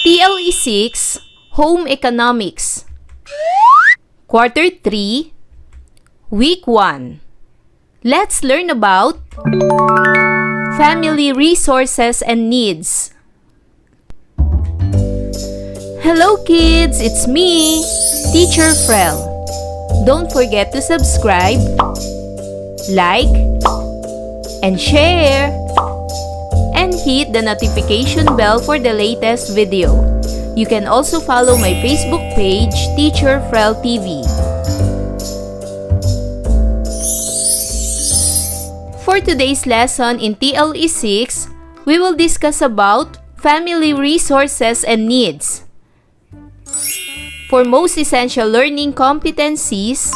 TLE 6, Home Economics. Quarter 3, Week 1. Let's learn about family resources and needs. Hello kids, it's me, Teacher Frel. Don't forget to subscribe, like, and share, and hit the notification bell for the latest video. You can also follow my Facebook page, Teacher Frel TV. For today's lesson in TLE 6, we will discuss about family resources and needs. For most essential learning competencies,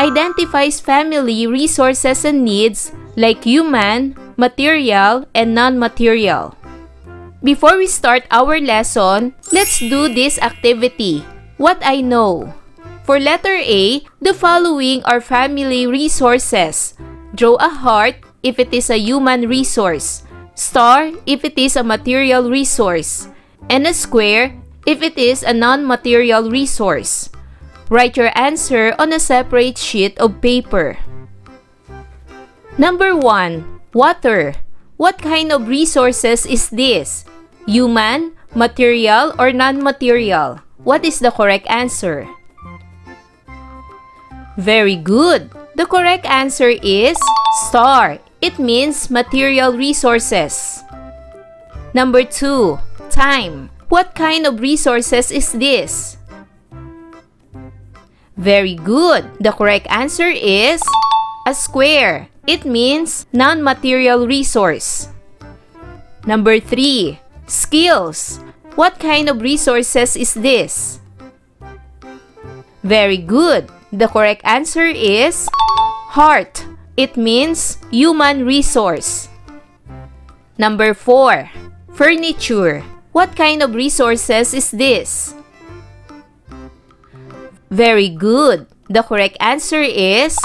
identifies family resources and needs like human, material, and non-material. Before we start our lesson, let's do this activity. What I know. For letter A, the following are family resources. Draw a heart if it is a human resource, star if it is a material resource, and a square if it is a non-material resource. Write your answer on a separate sheet of paper. Number 1. Water. What kind of resources is this? Human, material, or non-material? What is the correct answer? Very good. The correct answer is star. It means material resources. Number 2. Time. What kind of resources is this? Very good. The correct answer is a square. It means non-material resource. Number 3. Skills. What kind of resources is this? Very good. The correct answer is heart. It means human resource. Number 4. Furniture. What kind of resources is this? Very good. The correct answer is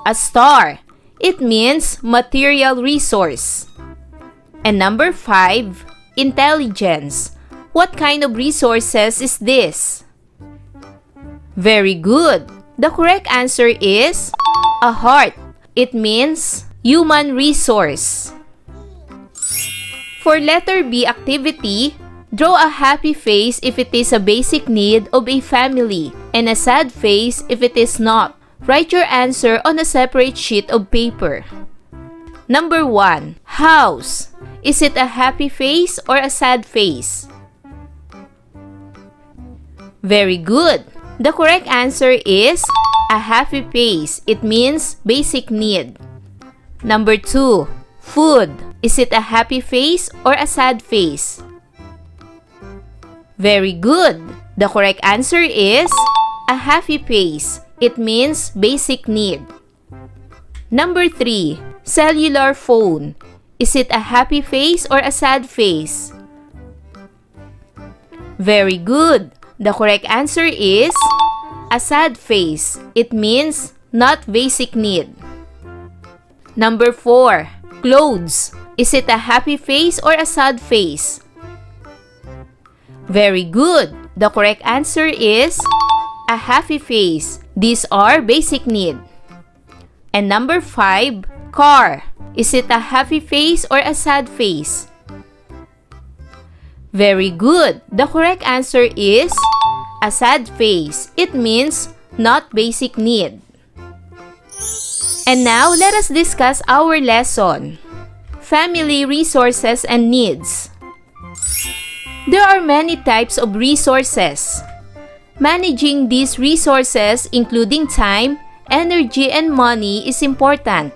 a star. It means material resource. And number 5. Intelligence. What kind of resources is this? Very good. The correct answer is a heart. It means human resource. For letter B activity, draw a happy face if it is a basic need of a family and a sad face if it is not. Write your answer on a separate sheet of paper. Number 1. House. Is it a happy face or a sad face? Very good. The correct answer is a happy face. It means basic need. Number 2. Food. Is it a happy face or a sad face? Very good. The correct answer is a happy face. It means basic need. Number 3. Cellular phone. Is it a happy face or a sad face? Very good. The correct answer is a sad face. It means not basic need. Number 4. Clothes. Is it a happy face or a sad face? Very good. The correct answer is a happy face. These are basic need. And number 5. Car. Is it a happy face or a sad face? Very good. The correct answer is a sad face. It means not basic need. And now, let us discuss our lesson. Family resources and needs. There are many types of resources. Managing these resources, including time, energy, and money, is important.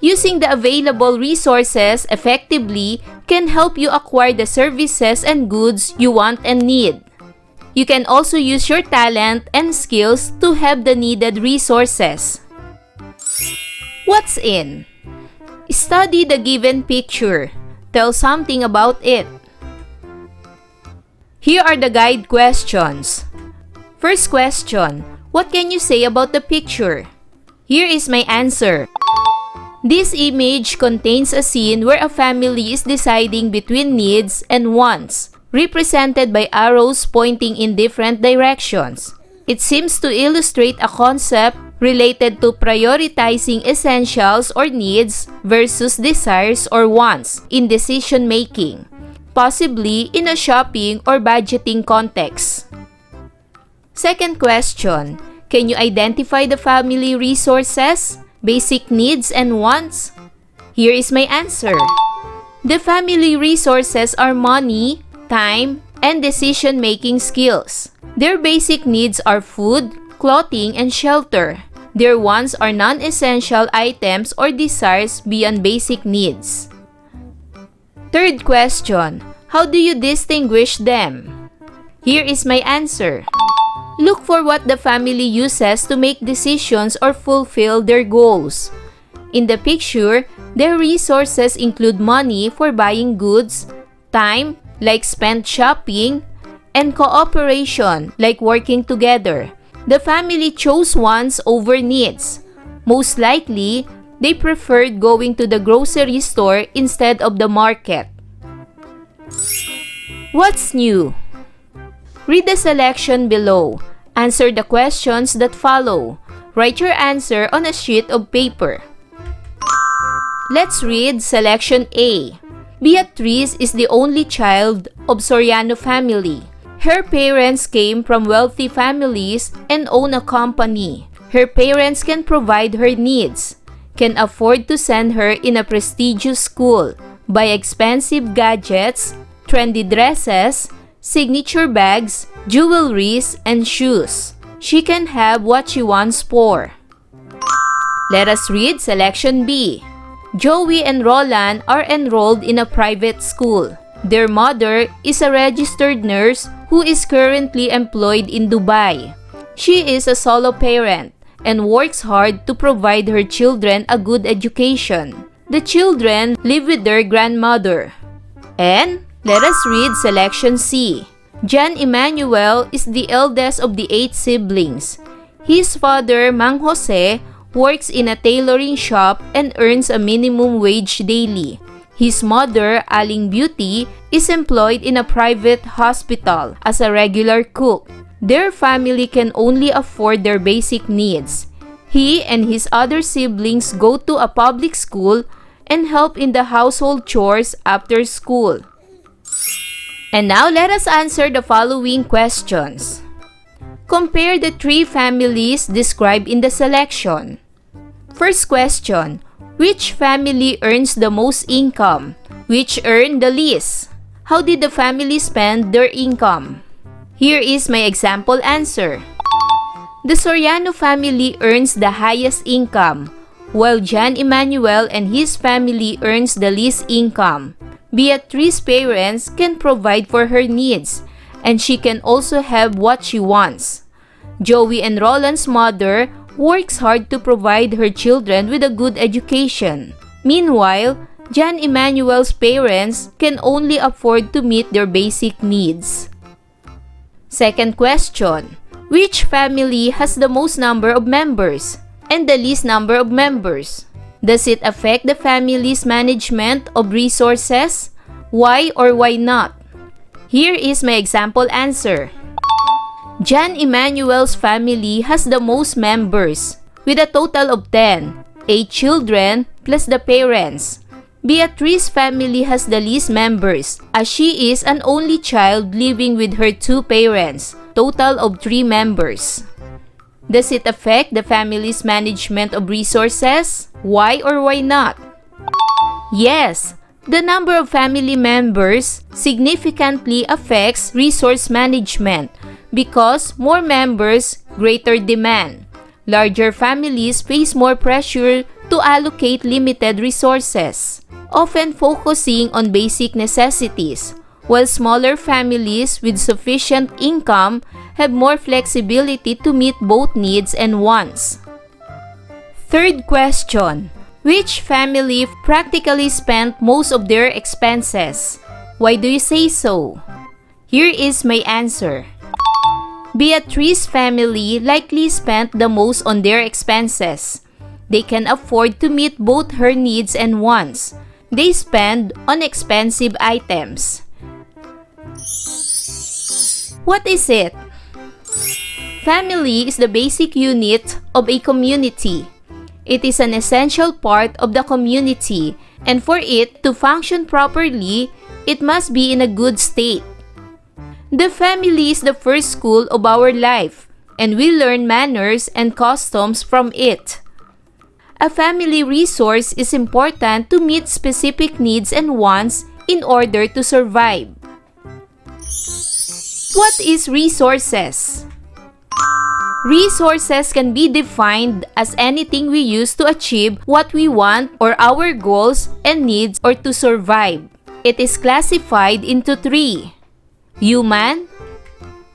Using the available resources effectively can help you acquire the services and goods you want and need. You can also use your talent and skills to have the needed resources. What's in? Study the given picture. Tell something about it. Here are the guide questions. First question, what can you say about the picture? Here is my answer. This image contains a scene where a family is deciding between needs and wants. represented by arrows pointing in different directions. It seems to illustrate a concept related to prioritizing essentials or needs versus desires or wants in decision making, possibly in a shopping or budgeting context. Second question, can you identify the family resources, basic needs, and wants? Here is my answer. The family resources are money, time, and decision-making skills. Their basic needs are food, clothing, and shelter. Their wants are non-essential items or desires beyond basic needs. Third question, how do you distinguish them? Here is my answer. Look for what the family uses to make decisions or fulfill their goals. In the picture, their resources include money for buying goods, time, like spent shopping, and cooperation, like working together. The family chose wants over needs. Most likely, they preferred going to the grocery store instead of the market. What's new? Read the selection below. Answer the questions that follow. Write your answer on a sheet of paper. Let's read selection A. Beatriz is the only child of Soriano family. Her parents came from wealthy families and own a company. Her parents can provide her needs, can afford to send her in a prestigious school, buy expensive gadgets, trendy dresses, signature bags, jewelries, and shoes. She can have what she wants for. Let us read selection B. Joey and Roland are enrolled in a private school. Their mother is a registered nurse who is currently employed in Dubai. She is a solo parent and works hard to provide her children a good education. The children live with their grandmother. And let us read selection C. John Emmanuel is the eldest of the 8 siblings. His father, Mang Jose, works in a tailoring shop and earns a minimum wage daily. His mother, Aling Beauty, is employed in a private hospital as a regular cook. Their family can only afford their basic needs. He and his other siblings go to a public school and help in the household chores after school. And now let us answer the following questions. Compare the 3 families described in the selection. First question, which family earns the most income? Which earn the least? How did the family spend their income? Here is my example answer. The Soriano family earns the highest income, while John Emmanuel and his family earns the least income. Beatrice's parents can provide for her needs, and she can also have what she wants. Joey and Roland's mother works hard to provide her children with a good education. Meanwhile, John Emmanuel's parents can only afford to meet their basic needs. Second question, which family has the most number of members and the least number of members? Does it affect the family's management of resources? Why or why not? Here is my example answer. John Emmanuel's family has the most members, with a total of 10, 8 children plus the parents. Beatrice's family has the least members, as she is an only child living with her 2 parents, total of 3 members. Does it affect the family's management of resources? Why or why not? Yes, the number of family members significantly affects resource management because more members, greater demand. Larger families face more pressure to allocate limited resources, often focusing on basic necessities, while smaller families with sufficient income have more flexibility to meet both needs and wants. Third question, which family practically spent most of their expenses? Why do you say so? Here is my answer. Beatrice's family likely spent the most on their expenses. They can afford to meet both her needs and wants. They spend on expensive items. What is it? Family is the basic unit of a community. It is an essential part of the community, and for it to function properly, it must be in a good state. The family is the first school of our life, and we learn manners and customs from it. A family resource is important to meet specific needs and wants in order to survive. What is resources? Resources can be defined as anything we use to achieve what we want or our goals and needs or to survive. It is classified into three: human,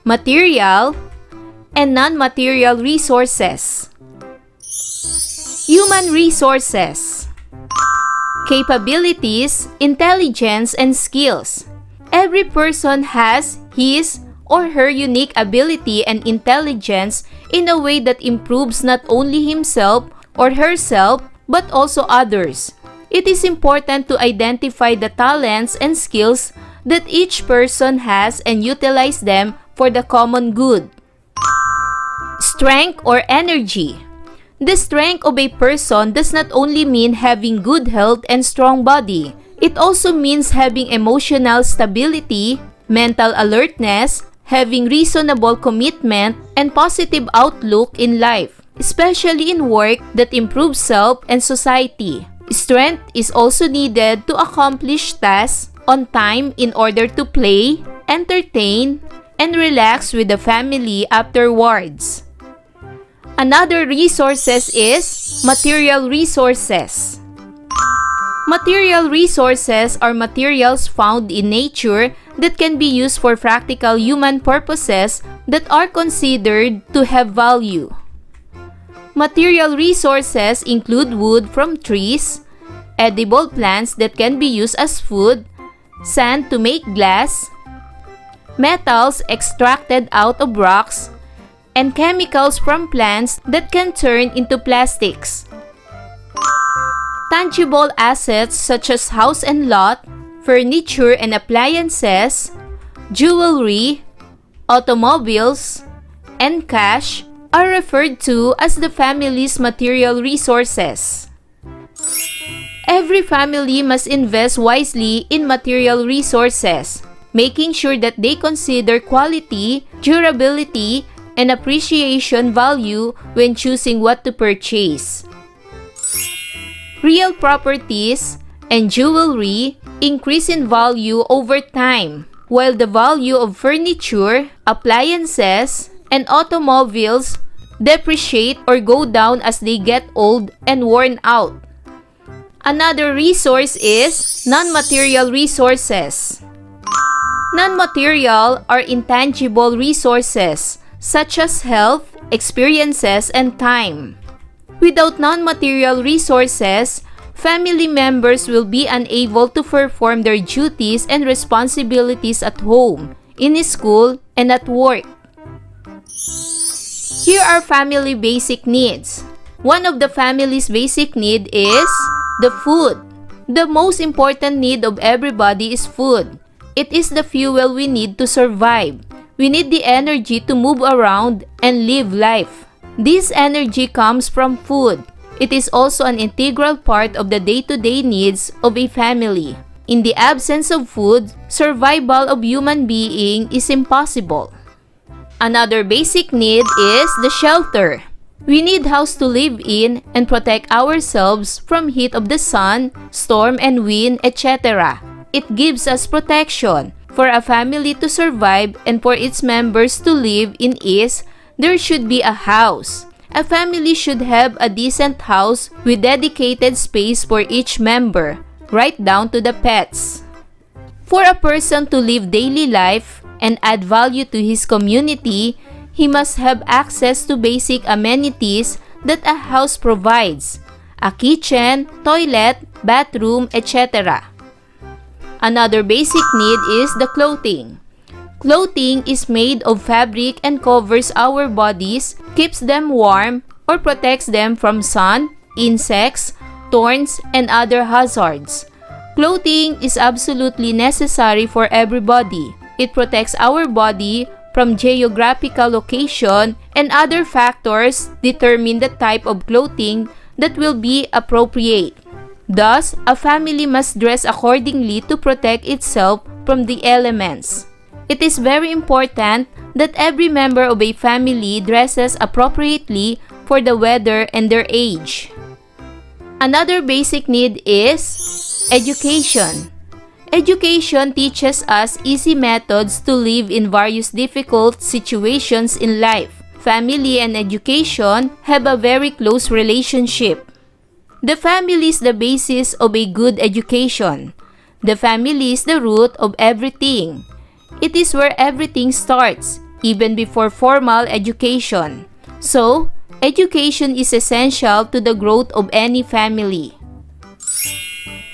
material, and non-material resources. Human resources: capabilities, intelligence, and skills. Every person has his or her unique ability and intelligence in a way that improves not only himself or herself but also others. It is important to identify the talents and skills that each person has and utilize them for the common good. Strength or energy. The strength of a person does not only mean having good health and strong body. It also means having emotional stability, mental alertness, having reasonable commitment, and positive outlook in life, especially in work that improves self and society. Strength is also needed to accomplish tasks on time in order to play, entertain, and relax with the family afterwards. Another resources is material resources. Material resources are materials found in nature that can be used for practical human purposes that are considered to have value. Material resources include wood from trees, edible plants that can be used as food, sand to make glass, metals extracted out of rocks, and chemicals from plants that can turn into plastics. Tangible assets such as house and lot, furniture and appliances, jewelry, automobiles, and cash are referred to as the family's material resources. Every family must invest wisely in material resources, making sure that they consider quality, durability, and appreciation value when choosing what to purchase. Real properties and jewelry increase in value over time, while the value of furniture, appliances, and automobiles depreciate or go down as they get old and worn out. Another resource is non-material resources. Non-material are intangible resources such as health, experiences, and time. Without non-material resources, family members will be unable to perform their duties and responsibilities at home, in school, and at work. Here are family basic needs. One of the family's basic need is the food. The most important need of everybody is food. It is the fuel we need to survive. We need the energy to move around and live life. This energy comes from food. It is also an integral part of the day-to-day needs of a family. In the absence of food, survival of human being is impossible. Another basic need is the shelter. We need house to live in and protect ourselves from heat of the sun, storm and wind, etc. It gives us protection. For a family to survive and for its members to live in ease, there should be a house. A family should have a decent house with dedicated space for each member, right down to the pets. For a person to live daily life and add value to his community, he must have access to basic amenities that a house provides: a kitchen, toilet, bathroom, etc. Another basic need is the clothing. Clothing is made of fabric and covers our bodies, keeps them warm, or protects them from sun, insects, thorns, and other hazards. Clothing is absolutely necessary for everybody. It protects our body from geographical location, and other factors determine the type of clothing that will be appropriate. Thus, a family must dress accordingly to protect itself from the elements. It is very important that every member of a family dresses appropriately for the weather and their age. Another basic need is education. Education teaches us easy methods to live in various difficult situations in life. Family and education have a very close relationship. The family is the basis of a good education. The family is the root of everything. It is where everything starts, even before formal education. So, education is essential to the growth of any family.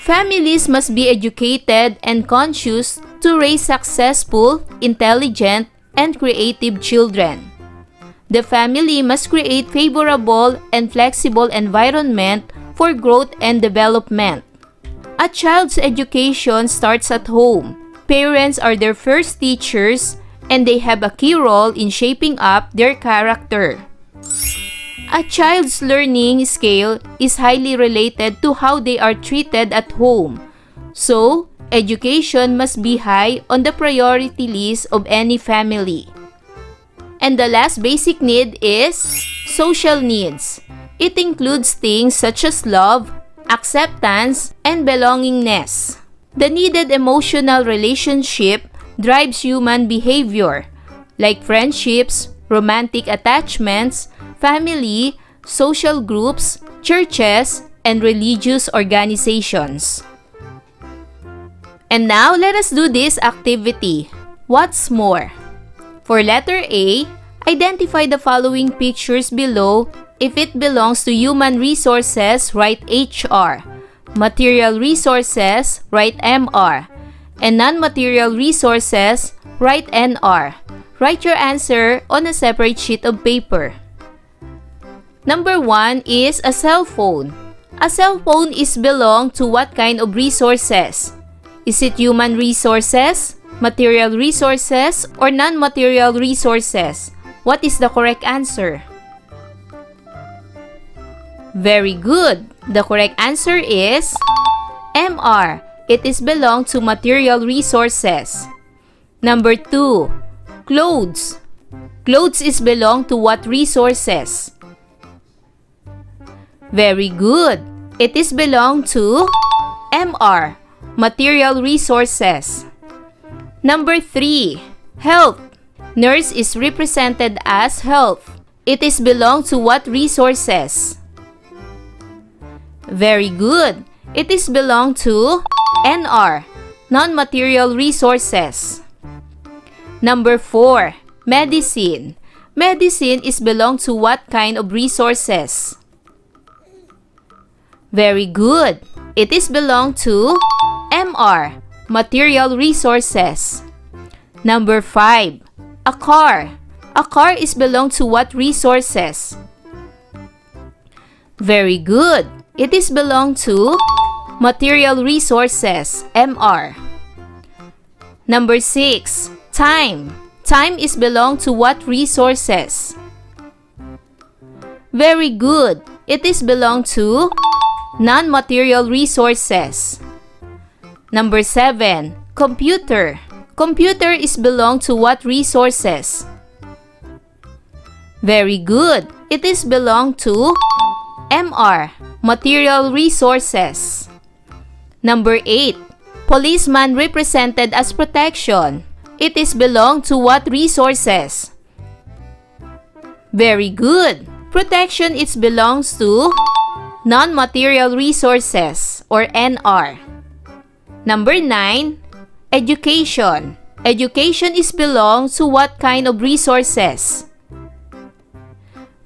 Families must be educated and conscious to raise successful, intelligent, and creative children. The family must create favorable and flexible environment for growth and development. A child's education starts at home. Parents are their first teachers, and they have a key role in shaping up their character. A child's learning scale is highly related to how they are treated at home. So, education must be high on the priority list of any family. And the last basic need is social needs. It includes things such as love, acceptance, and belongingness. The needed emotional relationship drives human behavior, like friendships, romantic attachments, family, social groups, churches, and religious organizations. And now, let us do this activity. What's more? For letter A, identify the following pictures below. If it belongs to human resources, write HR. Material resources, write MR. And non-material resources, write NR. Write your answer on a separate sheet of paper. Number 1 is a cell phone. A cell phone is belong to what kind of resources? Is it human resources, material resources, or non-material resources? What is the correct answer? Very good. The correct answer is MR. It is belong to material resources. Number 2. Clothes. Clothes is belong to what resources? Very good. It is belong to MR. Material resources. Number 3. Health. Nurse is represented as health. It is belong to what resources? Very good. It is belong to NR. Non-material resources. Number 4. Medicine. Medicine is belong to what kind of resources? Very good. It is belong to MR. Material resources. Number 5. A car. A car is belong to what resources? Very good. It is belong to material resources, MR. Number 6. Time. Time is belong to what resources? Very good. It is belong to non-material resources. Number 7. Computer. Computer is belong to what resources? Very good. It is belong to MR. Material resources. Number 8. Policeman represented as protection. It is belong to what resources? Very good. Protection is belongs to non-material resources or NR. Number 9. Education. Education is belong to what kind of resources?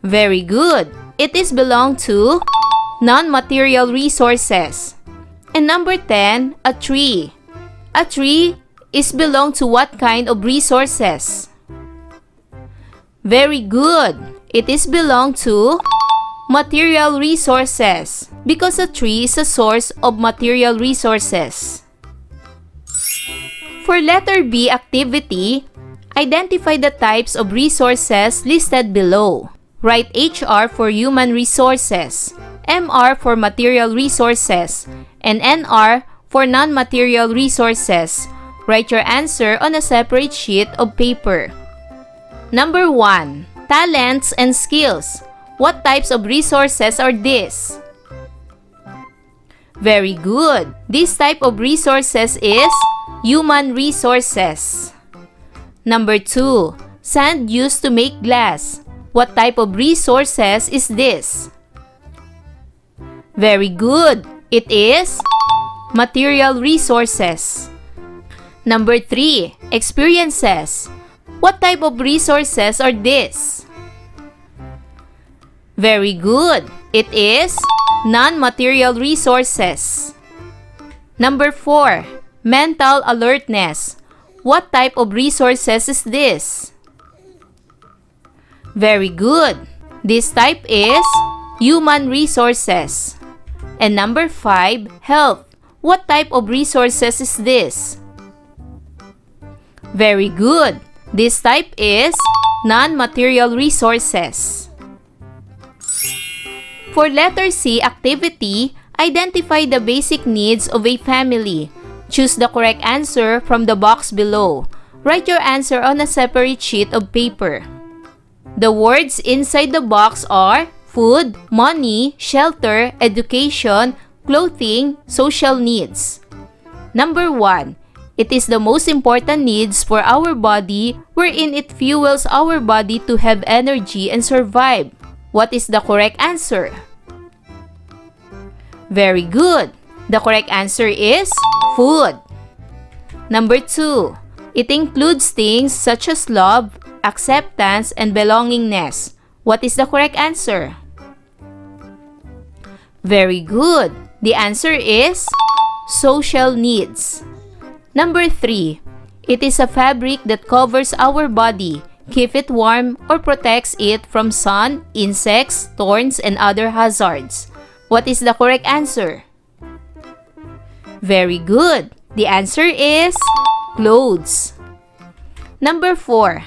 Very good. It is belong to non-material resources. And number 10, a tree. A tree is belong to what kind of resources? Very good. It is belong to material resources because a tree is a source of material resources. For letter B activity, identify the types of resources listed below. Write HR for human resources, MR for material resources, and NR for non-material resources. Write your answer on a separate sheet of paper. Number 1. Talents and skills. What types of resources are these? Very good. This type of resources is human resources. Number 2. Sand used to make glass. What type of resources is this? Very good. It is material resources. Number 3. Experiences. What type of resources are these? Very good. It is non-material resources. Number 4. Mental alertness. What type of resources is this? Very good. This type is human resources. And number 5. Health. What type of resources is this? Very good. This type is non-material resources. For letter C activity, identify the basic needs of a family. Choose the correct answer from the box below. Write your answer on a separate sheet of paper. The words inside the box are food, money, shelter, education, clothing, social needs. Number 1. It is the most important needs for our body wherein it fuels our body to have energy and survive. What is the correct answer? Very good. The correct answer is food. Number 2. It includes things such as love, acceptance, and belongingness. What is the correct answer? Very good. The answer is social needs. Number 3. It is a fabric that covers our body, keep it warm, or protects it from sun, insects, thorns, and other hazards. What is the correct answer? Very good. The answer is clothes. Number 4.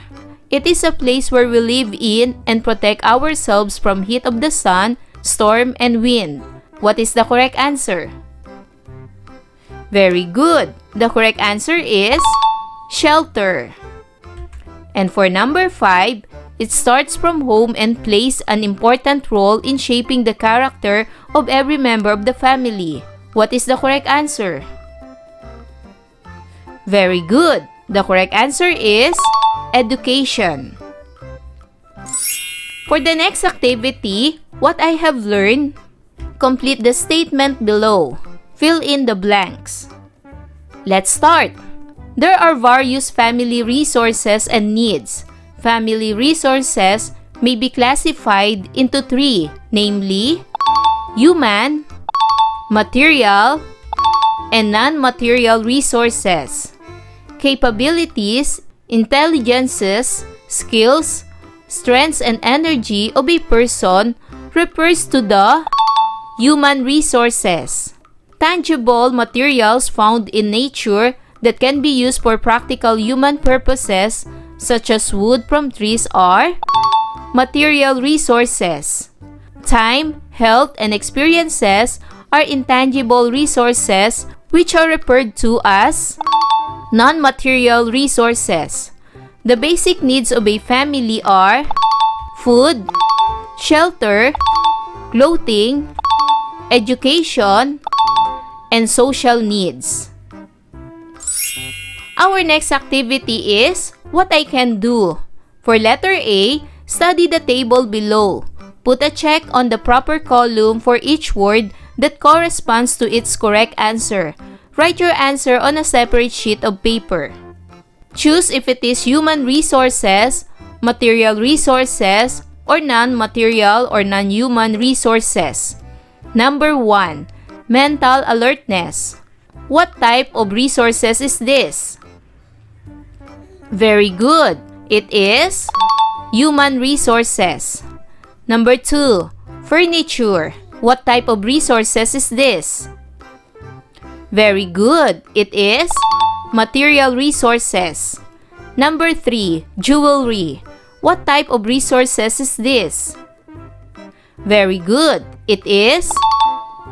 It is a place where we live in and protect ourselves from heat of the sun, storm, and wind. What is the correct answer? Very good. The correct answer is shelter. And for number 5, it starts from home and plays an important role in shaping the character of every member of the family. What is the correct answer? Very good. The correct answer is education. For the next activity, what I have learned, complete the statement below. Fill in the blanks. Let's start. There are various family resources and needs. Family resources may be classified into 3, namely human, material, and non-material resources. Capabilities, intelligences, skills, strengths, and energy of a person refers to the human resources. Tangible materials found in nature that can be used for practical human purposes, such as wood from trees, are material resources. Time, health, and experiences are intangible resources which are referred to as non-material resources. The basic needs of a family are food, shelter, clothing, education, and social needs. Our next activity is what I can do. For letter A, study the table below. Put a check on the proper column for each word that corresponds to its correct answer. Write your answer on a separate sheet of paper. Choose if it is human resources, material resources, or non-material or non-human resources. Number 1. Mental alertness. What type of resources is this? Very good. It is human resources. Number 2. Furniture. What type of resources is this? Very good. It is material resources. Number 3, jewelry. What type of resources is this? Very good. It is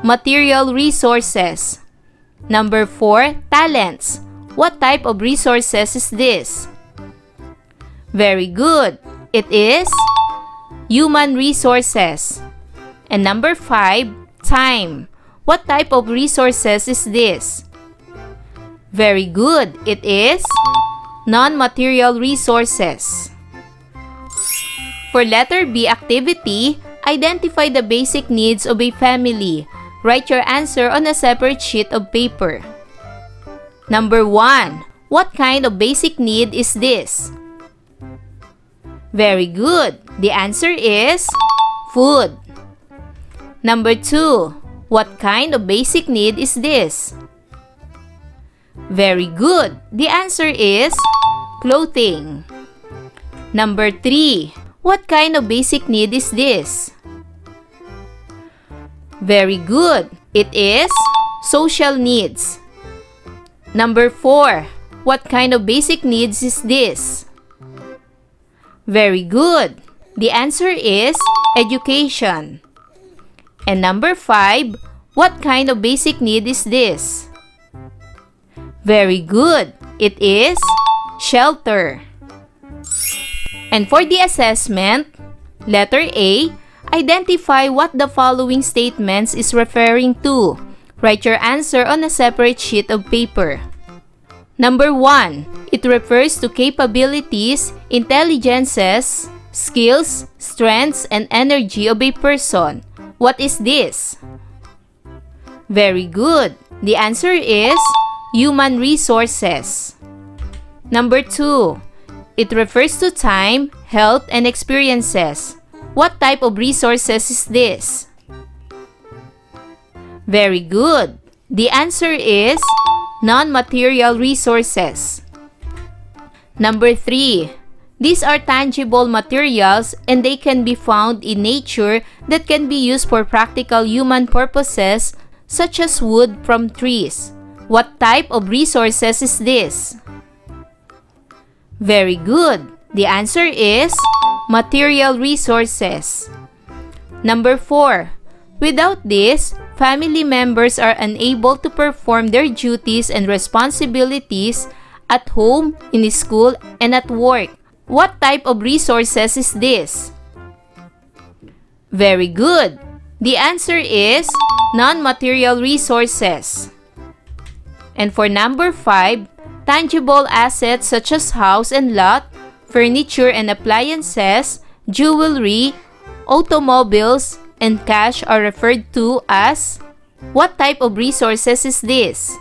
material resources. Number 4, talents. What type of resources is this? Very good. It is human resources. And number 5, time. What type of resources is this? Very good. It is non-material resources. For letter B activity, identify the basic needs of a family. Write your answer on a separate sheet of paper. Number 1. What kind of basic need is this? Very good. The answer is food. Number 2. What kind of basic need is this? Very good. The answer is clothing. Number 3. What kind of basic need is this? Very good. It is social needs. Number 4. What kind of basic needs is this? Very good. The answer is education. And number 5. What kind of basic need is this? Very good. It is shelter. And for the assessment, letter A, identify what the following statements is referring to. Write your answer on a separate sheet of paper. Number 1, it refers to capabilities, intelligences, skills, strengths, and energy of a person. What is this? Very good. The answer is human resources. Number 2, it refers to time, health, and experiences. What type of resources is this? Very good. The answer is non-material resources. Number 3, these are tangible materials and they can be found in nature that can be used for practical human purposes such as wood from trees. What type of resources is this? Very good. The answer is material resources. Number 4, without this, family members are unable to perform their duties and responsibilities at home, in school, and at work. What type of resources is this? Very good. The answer is non-material resources. And for number 5, tangible assets such as house and lot, furniture and appliances, jewelry, automobiles, and cash are referred to as what type of resources is this?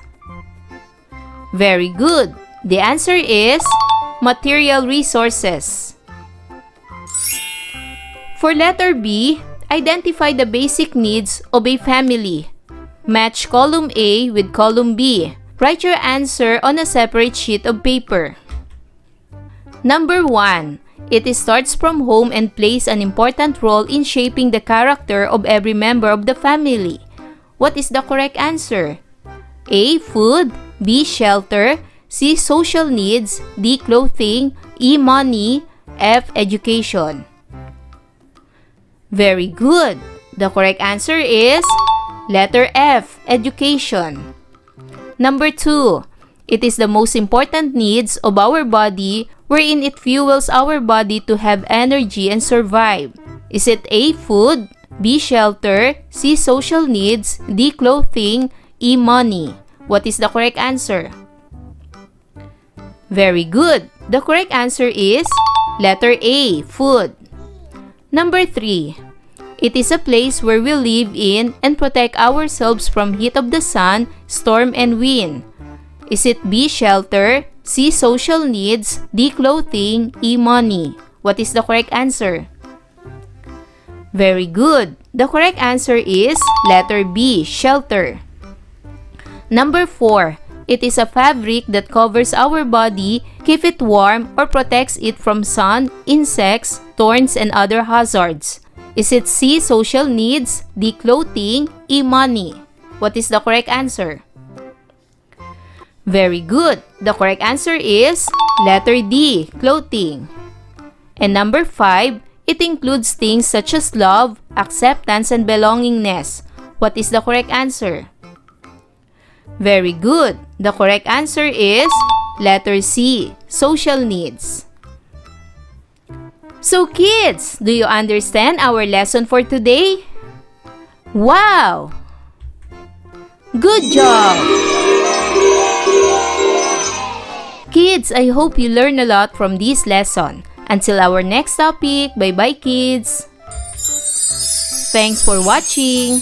Very good. The answer is material resources. For letter B, identify the basic needs of a family. Match column A with column B. Write your answer on a separate sheet of paper. Number 1. It starts from home and plays an important role in shaping the character of every member of the family. What is the correct answer? A. Food, B. Shelter, C. Social needs, D. Clothing, E. Money, F. Education. Very good. The correct answer is letter F. Education. Number 2. It is the most important needs of our body wherein it fuels our body to have energy and survive. Is it A. Food, B. Shelter, C. Social needs, D. Clothing, E. Money? What is the correct answer? Very good. The correct answer is letter A. Food. Number 3. It is a place where we live in and protect ourselves from heat of the sun, storm, and wind. Is it B. Shelter, C. Social needs, D. Clothing, E. Money? What is the correct answer? Very good. The correct answer is letter B. Shelter. Number 4. It is a fabric that covers our body, keep it warm, or protects it from sun, insects, thorns, and other hazards. Is it C. Social needs, D. Clothing, E. Money? What is the correct answer? Very good. The correct answer is letter D, clothing. And number 5, it includes things such as love, acceptance, and belongingness. What is the correct answer? Very good. The correct answer is letter C, social needs. So kids, do you understand our lesson for today? Wow! Good job! Kids, I hope you learn a lot from this lesson. Until our next topic, bye-bye kids! Thanks for watching!